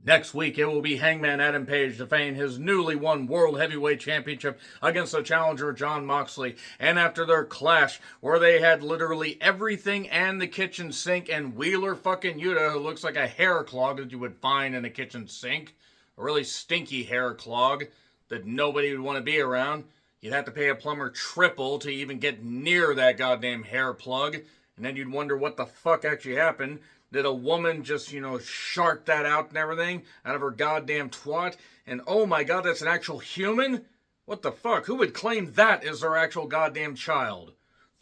Next week, it will be Hangman Adam Page defending his newly won World Heavyweight Championship against the challenger Jon Moxley. And after their clash, where they had literally everything and the kitchen sink, and Wheeler fucking Yuta, who looks like a hair clog that you would find in a kitchen sink, a really stinky hair clog that nobody would want to be around. You'd have to pay a plumber triple to even get near that goddamn hair plug. And then you'd wonder what the fuck actually happened. Did a woman just, shark that out and everything out of her goddamn twat? And oh my god, that's an actual human? What the fuck? Who would claim that as their actual goddamn child?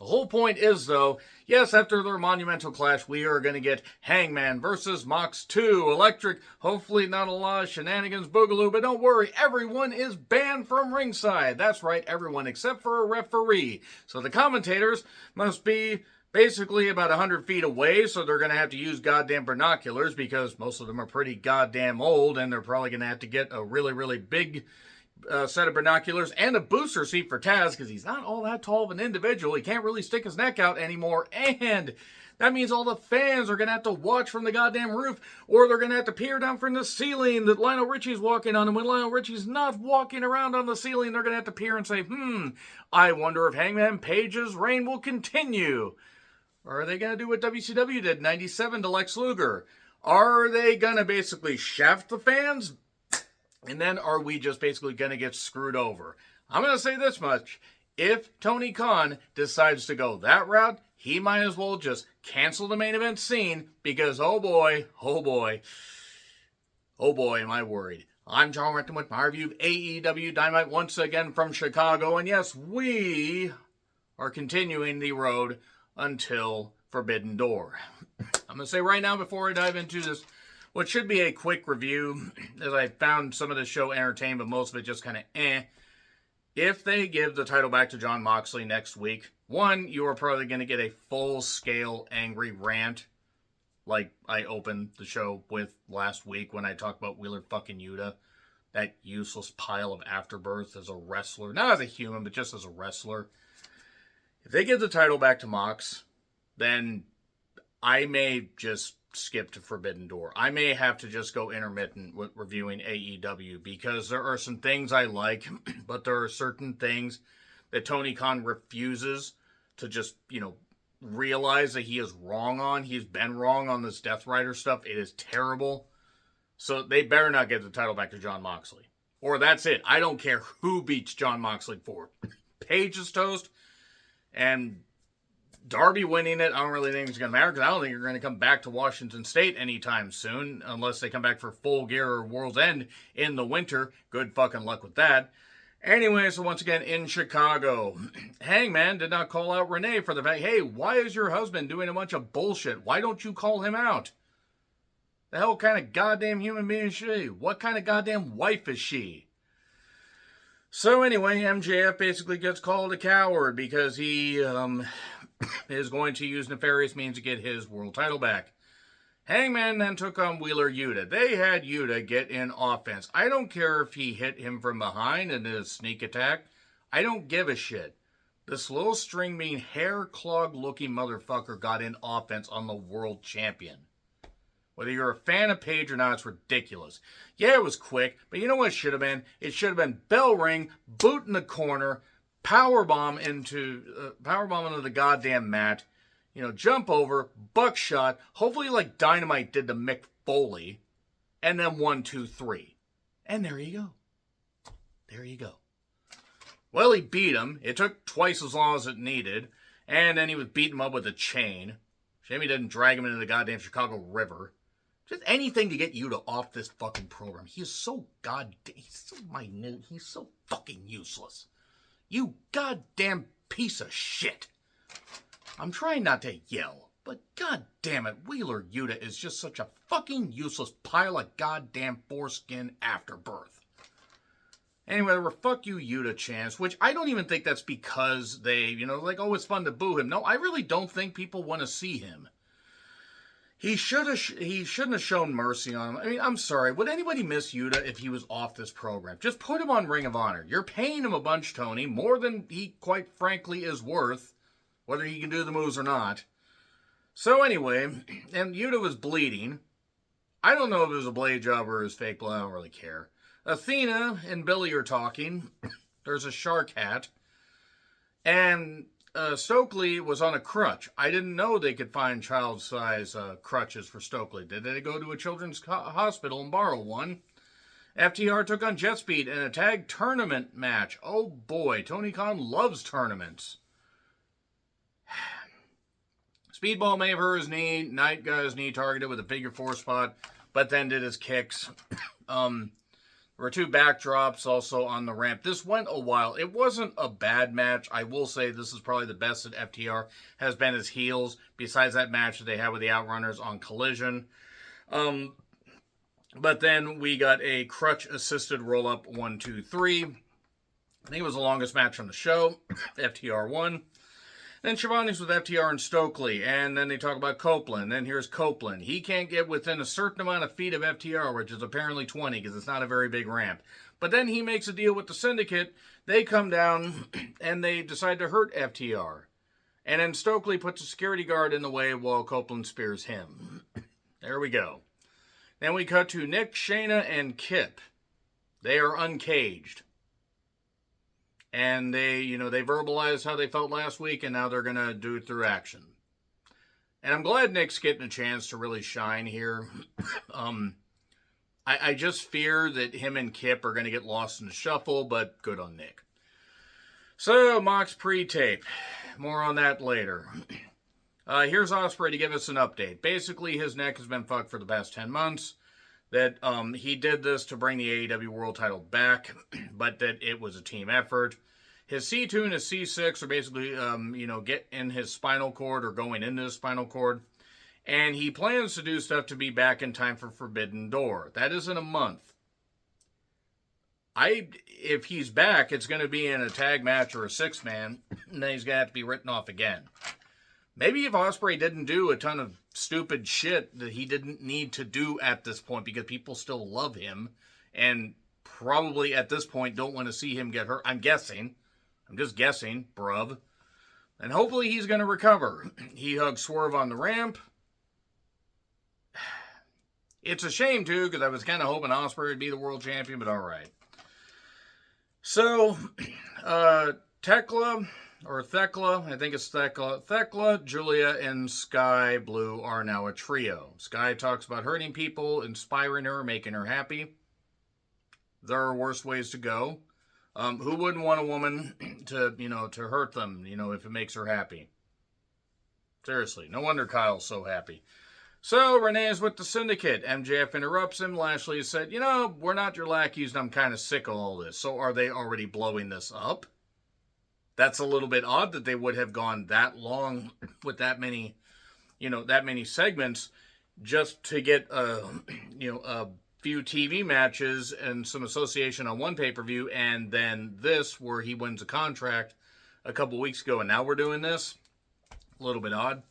The whole point is, though, yes, after their monumental clash, we are going to get Hangman versus Mox 2, Electric, hopefully not a lot of shenanigans, boogaloo, but don't worry, everyone is banned from ringside. That's right, everyone except for a referee. So the commentators must be basically about 100 feet away, so they're going to have to use goddamn binoculars because most of them are pretty goddamn old, and they're probably going to have to get a really, really big set of binoculars and a booster seat for Taz because he's not all that tall of an individual. He can't really stick his neck out anymore, and that means all the fans are going to have to watch from the goddamn roof, or they're going to have to peer down from the ceiling that Lionel Richie's walking on, and when Lionel Richie's not walking around on the ceiling, they're going to have to peer and say, I wonder if Hangman Page's reign will continue. Or are they going to do what WCW did in 97 to Lex Luger? Are they going to basically shaft the fans? And then are we just basically going to get screwed over? I'm going to say this much. If Tony Khan decides to go that route, he might as well just cancel the main event scene because, oh boy, am I worried. I'm John Recton with my review of AEW Dynamite once again from Chicago. And yes, we are continuing the road until Forbidden Door. I'm going to say right now before I dive into this, what should be a quick review, as I found some of the show entertaining, but most of it just kind of If they give the title back to Jon Moxley next week, one, you are probably going to get a full-scale angry rant like I opened the show with last week when I talked about Wheeler fucking Yuta, that useless pile of afterbirth as a wrestler. Not as a human, but just as a wrestler. If they give the title back to Mox, then I may just skip to Forbidden Door. I may have to just go intermittent with reviewing AEW because there are some things I like, but there are certain things that Tony Khan refuses to just, realize that he is wrong on. He's been wrong on this Death Rider stuff. It is terrible. So they better not get the title back to Jon Moxley. Or that's it. I don't care who beats Jon Moxley for. Page is toast. And Darby winning it, I don't really think it's going to matter because I don't think you're going to come back to Washington State anytime soon unless they come back for Full Gear or World's End in the winter. Good fucking luck with that. Anyway, so once again, in Chicago, Hangman did not call out Renee for the fact, hey, why is your husband doing a bunch of bullshit? Why don't you call him out? The hell kind of goddamn human being is she? What kind of goddamn wife is she? So anyway, MJF basically gets called a coward because he is going to use nefarious means to get his world title back. Hangman then took on Wheeler Yuta. They had Yuta get in offense. I don't care if he hit him from behind in his sneak attack. I don't give a shit. This little string bean hair clog looking motherfucker got in offense on the world champion. Whether you're a fan of Page or not, it's ridiculous. Yeah, it was quick, but you know what it should have been? It should have been bell ring, boot in the corner, powerbomb into the goddamn mat, jump over, buckshot, hopefully like Dynamite did to Mick Foley, and then 1, 2, 3. And there you go. There you go. Well, he beat him. It took twice as long as it needed, and then he was beating him up with a chain. Shame he didn't drag him into the goddamn Chicago River. Just anything to get Yuta off this fucking program. He is so he's so minute. He's so fucking useless. You goddamn piece of shit. I'm trying not to yell, but goddamn it, Wheeler Yuta is just such a fucking useless pile of goddamn foreskin afterbirth. Anyway, there were fuck you Yuta chants, which I don't even think that's because they, it's fun to boo him. No, I really don't think people want to see him. He shouldn't have shown mercy on him. I mean, I'm sorry. Would anybody miss Yuta if he was off this program? Just put him on Ring of Honor. You're paying him a bunch, Tony, more than he quite frankly is worth, whether he can do the moves or not. So anyway, and Yuta was bleeding. I don't know if it was a blade job or his fake blood. I don't really care. Athena and Billy are talking. There's a shark hat. And Stokely was on a crutch. I didn't know they could find child-size crutches for Stokely. Did they go to a children's hospital and borrow one? FTR took on Jet Speed in a tag tournament match. Oh boy, Tony Khan loves tournaments. Speedball may have hurt his knee. Knight got his knee targeted with a figure four spot, but then did his kicks. There were two backdrops also on the ramp. This went a while. It wasn't a bad match. I will say this is probably the best that FTR has been as heels, besides that match that they had with the Outrunners on Collision. But then we got a crutch-assisted roll-up 1, 2, 3. I think it was the longest match on the show. FTR won. Then Shivani's with FTR and Stokely, and then they talk about Copeland. Then here's Copeland. He can't get within a certain amount of feet of FTR, which is apparently 20, because it's not a very big ramp. But then he makes a deal with the Syndicate. They come down, and they decide to hurt FTR. And then Stokely puts a security guard in the way while Copeland spears him. There we go. Then we cut to Nick, Shayna, and Kip. They are uncaged. And they verbalized how they felt last week, and now they're going to do it through action. And I'm glad Nick's getting a chance to really shine here. I just fear that him and Kip are going to get lost in the shuffle, but good on Nick. So, Mox pre-tape. More on that later. Here's Ospreay to give us an update. Basically, his neck has been fucked for the past 10 months. That he did this to bring the AEW World title back, but that it was a team effort. His C2 and his C6 are basically, get in his spinal cord or going into his spinal cord. And he plans to do stuff to be back in time for Forbidden Door. That is in a month. If he's back, it's going to be in a tag match or a six-man, and then he's going to have to be written off again. Maybe if Ospreay didn't do a ton of stupid shit that he didn't need to do at this point because people still love him and probably at this point don't want to see him get hurt. I'm guessing. I'm just guessing, bruv. And hopefully he's going to recover. He hugs Swerve on the ramp. It's a shame, too, because I was kind of hoping Ospreay would be the world champion, but all right. So, Thekla, I think it's Thekla, Julia, and Sky Blue are now a trio. Sky talks about hurting people, inspiring her, making her happy. There are worse ways to go. Who wouldn't want a woman to hurt them, if it makes her happy? Seriously, no wonder Kyle's so happy. So, Renee is with the Syndicate. MJF interrupts him. Lashley said, we're not your lackeys and I'm kind of sick of all this. So, are they already blowing this up? That's a little bit odd that they would have gone that long with that many segments just to get, a few TV matches and some association on one pay-per-view, and then this where he wins a contract a couple weeks ago, and now we're doing this. A little bit odd.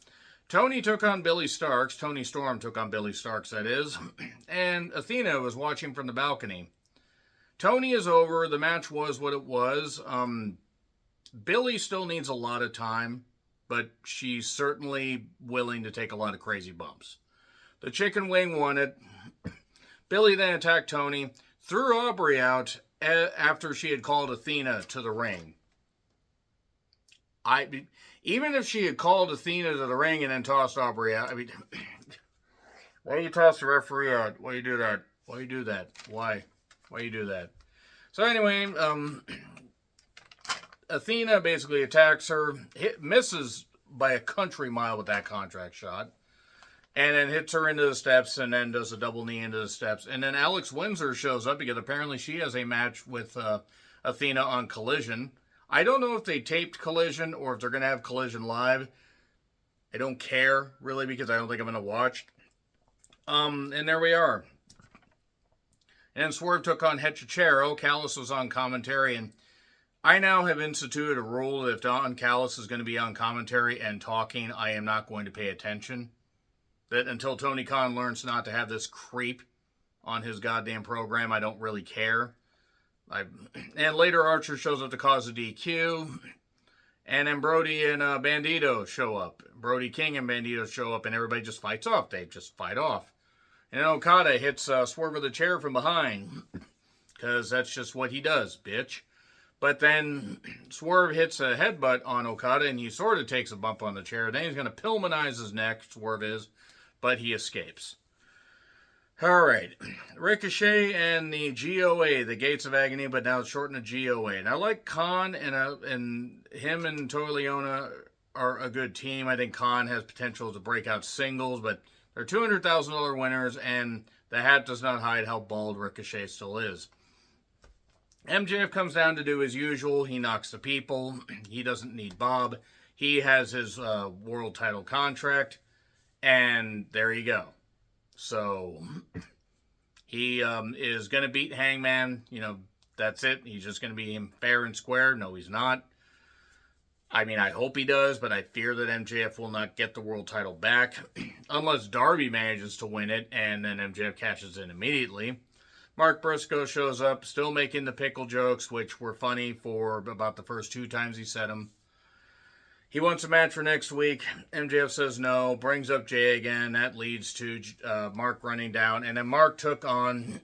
Tony took on Billy Starks. Tony Storm took on Billy Starks, that is. And Athena was watching from the balcony. Tony is over. The match was what it was. Billy still needs a lot of time, but she's certainly willing to take a lot of crazy bumps. The chicken wing won it. Billy then attacked Tony, threw Aubrey out after she had called Athena to the ring. Even if she had called Athena to the ring and then tossed Aubrey out, why do you toss the referee out? Why do you do that? Why do you do that? Why do you do that? So anyway, Athena basically attacks her, misses by a country mile with that contract shot, and then hits her into the steps and then does a double knee into the steps. And then Alex Windsor shows up because apparently she has a match with Athena on Collision. I don't know if they taped Collision or if they're going to have Collision live. I don't care, really, because I don't think I'm going to watch. And there we are. And Swerve took on Hechicero. Callis was on commentary, and I now have instituted a rule that if Don Callis is going to be on commentary and talking, I am not going to pay attention. That until Tony Khan learns not to have this creep on his goddamn program, I don't really care. And later Archer shows up to cause a DQ. And then Brody and Bandito show up. Brody King and Bandito show up, and everybody just fights off. They just fight off. And then Okada hits Swerve with a chair from behind. Because that's just what he does, bitch. But then Swerve hits a headbutt on Okada, and he sort of takes a bump on the chair. Then he's going to Pillmanize his neck, Swerve is, but he escapes. All right, Ricochet and the GOA, the Gates of Agony, but now it's shortened to GOA. And I like Khan, and him and Toyleona are a good team. I think Khan has potential to break out singles, but they're $200,000 winners, and the hat does not hide how bald Ricochet still is. MJF comes down to do his usual. He knocks the people. He doesn't need Bob. He has his world title contract, and there you go. So he is going to beat Hangman. You know, that's it. He's just going to be fair and square. No, he's not. I mean, I hope he does, but I fear that MJF will not get the world title back unless Darby manages to win it, and then MJF cashes in immediately. Mark Briscoe shows up, still making the pickle jokes, which were funny for about the first 2 times he said them. He wants a match for next week. MJF says no, brings up Jay again. That leads to Mark running down. And then Mark took on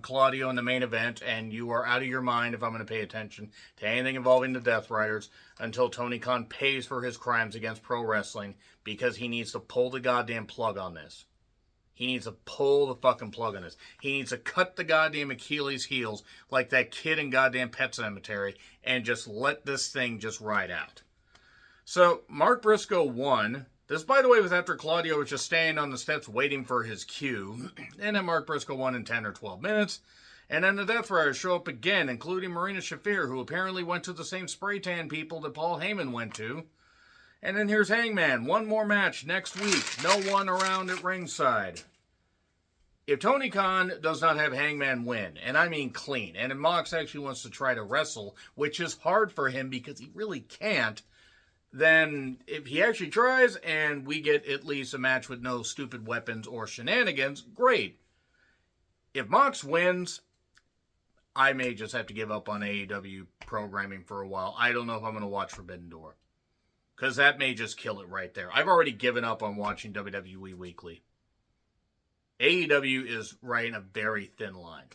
Claudio in the main event, and you are out of your mind if I'm going to pay attention to anything involving the Death Riders until Tony Khan pays for his crimes against pro wrestling, because he needs to pull the goddamn plug on this. He needs to pull the fucking plug on this. He needs to cut the goddamn Achilles heels like that kid in goddamn Pet Sematary and just let this thing just ride out. So, Mark Briscoe won. This, by the way, was after Claudio was just standing on the steps waiting for his cue. And then Mark Briscoe won in 10 or 12 minutes. And then the Death Riders show up again, including Marina Shafir, who apparently went to the same spray tan people that Paul Heyman went to. And then here's Hangman. One more match next week. No one around at ringside. If Tony Khan does not have Hangman win, and I mean clean, and if Mox actually wants to try to wrestle, which is hard for him because he really can't, then if he actually tries and we get at least a match with no stupid weapons or shenanigans, great. If Mox wins, I may just have to give up on AEW programming for a while. I don't know if I'm going to watch Forbidden Door, because that may just kill it right there. I've already given up on watching WWE Weekly. AEW is riding a very thin line.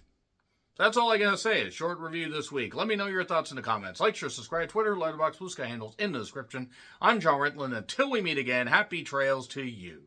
So that's all I got to say. A short review this week. Let me know your thoughts in the comments. Like, share, subscribe, Twitter, Letterboxd, Blue Sky handles in the description. I'm John Rentland. Until we meet again, happy trails to you.